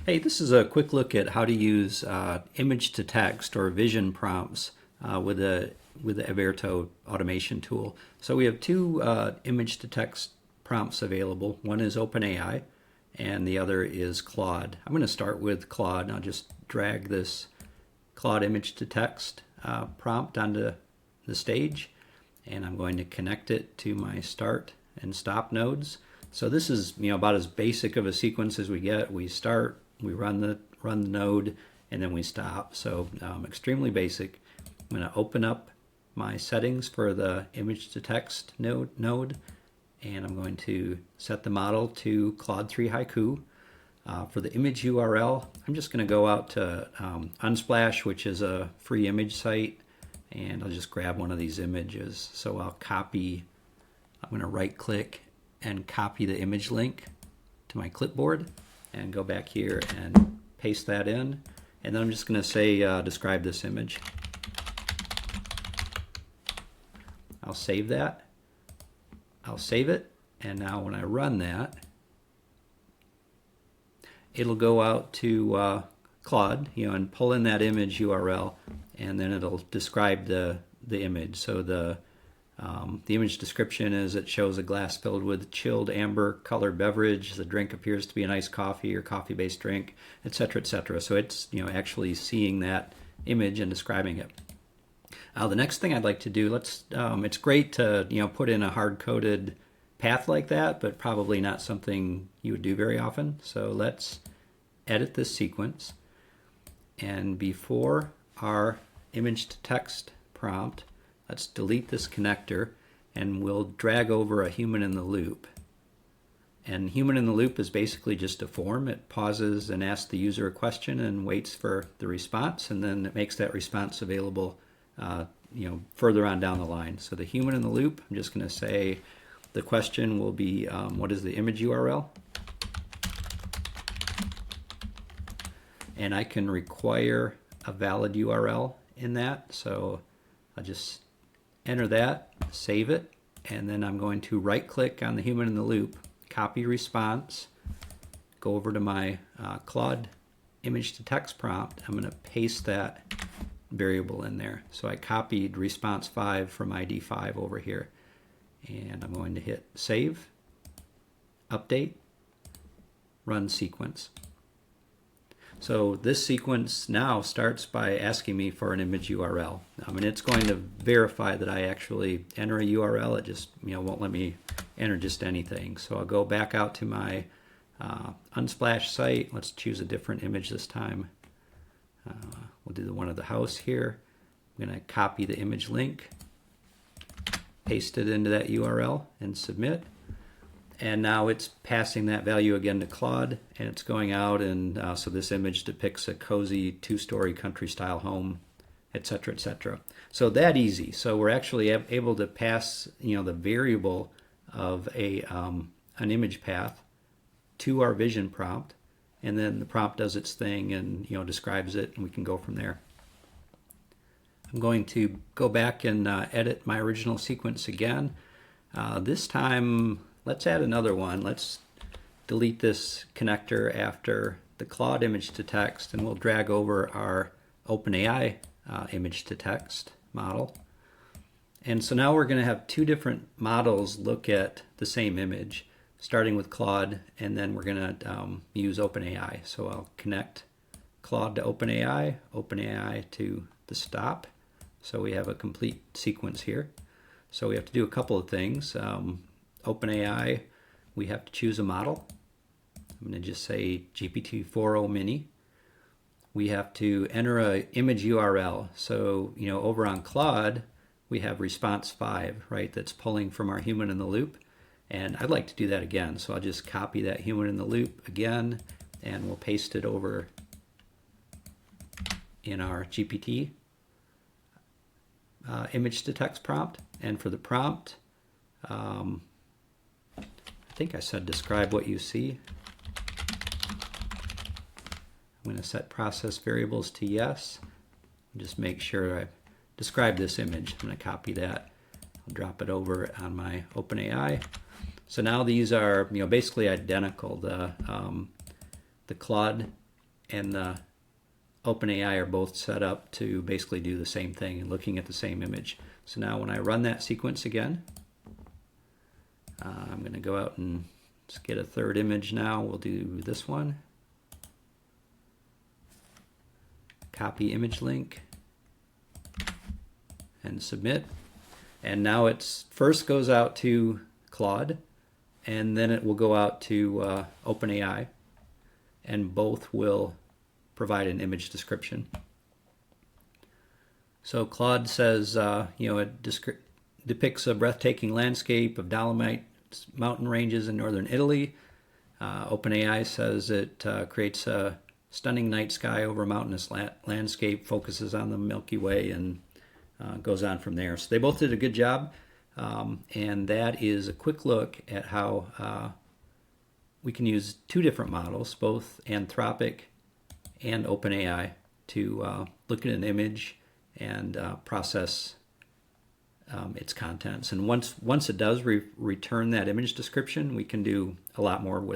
Hey, this is a quick look at how to use image to text or vision prompts with the Avairto automation tool. So we have two image to text prompts available. One is OpenAI and the other is Claude. I'm going to start with Claude. I'll just drag this Claude image to text prompt onto the stage, and I'm going to connect it to my start and stop nodes. So this is about as basic of a sequence as we get. We start, we run the node, and then we stop. So extremely basic. I'm going to open up my settings for the image to text node, and I'm going to set the model to Claude 3 Haiku. For the image URL, I'm just going to go out to Unsplash, which is a free image site, and I'll just grab one of these images. So I'll copy, I'm going to right click and copy the image link to my clipboard and go back here and paste that in. And then I'm just going to say describe this image. I'll save that. I'll save it, and now when I run that, it'll go out to Claude, and pull in that image URL, and then it'll describe the image. So the image description is it shows a glass filled with chilled amber colored beverage. The drink appears to be an iced coffee or coffee-based drink, etc., etc. So it's actually seeing that image and describing it. The next thing I'd like to do, it's great to put in a hard-coded path like that, but probably not something you would do very often. So let's edit this sequence, and before our image to text prompt, let's delete this connector, and we'll drag over a human in the loop. And human in the loop is basically just a form. It pauses and asks the user a question and waits for the response, and then it makes that response available further on down the line. So the human in the loop, I'm just going to say the question will be, what is the image URL? And I can require a valid URL in that. So I'll just enter that, save it, and then I'm going to right click on the human in the loop, copy response, go over to my Claude image to text prompt. I'm going to paste that variable in there. So I copied response 5 from ID 5 over here, and I'm going to hit save, update, run sequence. So this sequence now starts by asking me for an image URL. And it's going to verify that I actually enter a URL. It just won't let me enter just anything. So I'll go back out to my Unsplash site. Let's choose a different image this time. We'll do the one of the house here. I'm going to copy the image link, paste it into that URL, and submit. And now it's passing that value again to Claude, and it's going out, and so this image depicts a cozy 2-story country-style home, etc., etc. So that easy. So we're actually able to pass, the variable of an image path to our vision prompt, and then the prompt does its thing and describes it, and we can go from there. I'm going to go back and edit my original sequence again. This time, let's add another one. Let's delete this connector after the Claude image to text, and we'll drag over our OpenAI image to text model. And so now we're going to have two different models look at the same image, starting with Claude, and then we're going to use OpenAI. So I'll connect Claude to OpenAI, OpenAI to the stop. So we have a complete sequence here. So we have to do a couple of things. OpenAI, we have to choose a model. I'm going to just say GPT-4o Mini. We have to enter an image URL. So, over on Claude, we have response 5, right, that's pulling from our human in the loop. And I'd like to do that again. So I'll just copy that human in the loop again, and we'll paste it over in our GPT image to text prompt. And for the prompt, I think I said describe what you see. I'm going to set process variables to yes. Just make sure I describe this image. I'm going to copy that. I'll drop it over on my OpenAI. So now these are basically identical. The Claude and the OpenAI are both set up to basically do the same thing and looking at the same image. So now when I run that sequence again, I'm going to go out and just get a third image now. We'll do this one. Copy image link and submit. And now it first goes out to Claude, and then it will go out to OpenAI, and both will provide an image description. So Claude says, it depicts a breathtaking landscape of Dolomite mountain ranges in northern Italy. OpenAI says it creates a stunning night sky over a mountainous landscape, focuses on the Milky Way, and goes on from there. So they both did a good job, and that is a quick look at how we can use two different models, both Anthropic and OpenAI, to look at an image and process its contents. And once it does return that image description, we can do a lot more with it.